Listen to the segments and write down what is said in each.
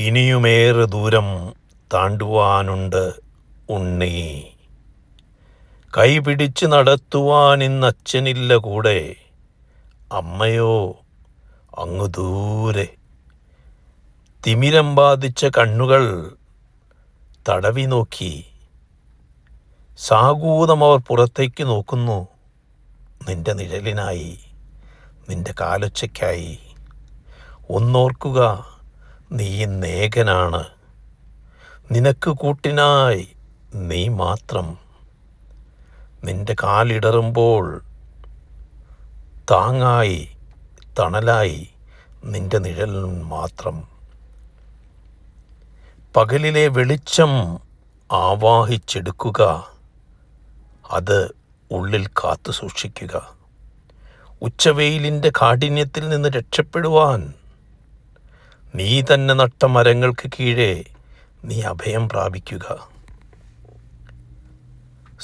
ഇനിയുമേറെ ദൂരം താണ്ടുവാനുണ്ട് ഉണ്ണി. കൈപിടിച്ച് നടത്തുവാൻ ഇന്നച്ഛനില്ല കൂടെ. അമ്മയോ അങ്ങു ദൂരെ. തിമിരം ബാധിച്ച കണ്ണുകൾ തടവി നോക്കി. സാഗൂതം അവർ പുറത്തേക്ക് നോക്കുന്നു. നിന്റെ നിഴലിനായി, നിന്റെ കാലൊച്ചയ്ക്കായി. ഒന്നോർക്കുക, നീ നേകനാണ്. നിനക്ക് കൂട്ടിനായി നീ മാത്രം. നിന്റെ കാലിടറുമ്പോൾ താങ്ങായി, തണലായി നിന്റെ നിഴൽ മാത്രം. പകലിലെ വെളിച്ചം ആവാഹിച്ചെടുക്കുക, അത് ഉള്ളിൽ കാത്തു സൂക്ഷിക്കുക. ഉച്ചവെയിലിൻ്റെ കാഠിന്യത്തിൽ നിന്ന് രക്ഷപ്പെടുവാൻ നീ തന്നെ നട്ട മരങ്ങൾക്ക് കീഴെ നീ അഭയം പ്രാപിക്കുക.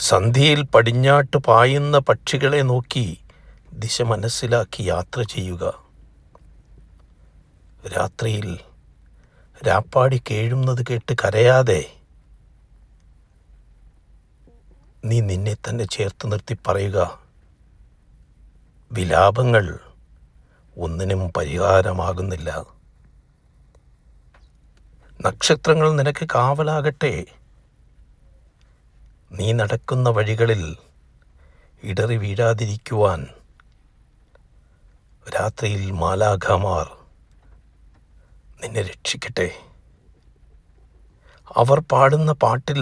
സന്ധ്യയിൽ പടിഞ്ഞാട്ട് പായുന്ന പക്ഷികളെ നോക്കി ദിശ മനസ്സിലാക്കി യാത്ര ചെയ്യുക. രാത്രിയിൽ രാപ്പാടി കേഴുന്നത് കേട്ട് കരയാതെ നീ നിന്നെ തന്നെ ചേർത്ത് നിർത്തി പറയുക, വിലാപങ്ങൾ ഒന്നിനും പരിഹാരമാകുന്നില്ല. നക്ഷത്രങ്ങൾ നിനക്ക് കാവലാകട്ടെ. നീ നടക്കുന്ന വഴികളിൽ ഇടറി വീഴാതിരിക്കുവാൻ രാത്രിയിൽ മാലാഖമാർ നിന്നെ രക്ഷിക്കട്ടെ. അവർ പാടുന്ന പാട്ടിൽ,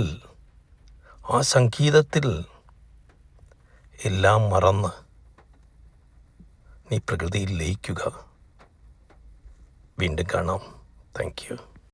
ആ സംഗീതത്തിൽ എല്ലാം മറന്ന് നീ പ്രകൃതിയിൽ ലയിക്കുക. വീണ്ടും കാണാം. Thank you.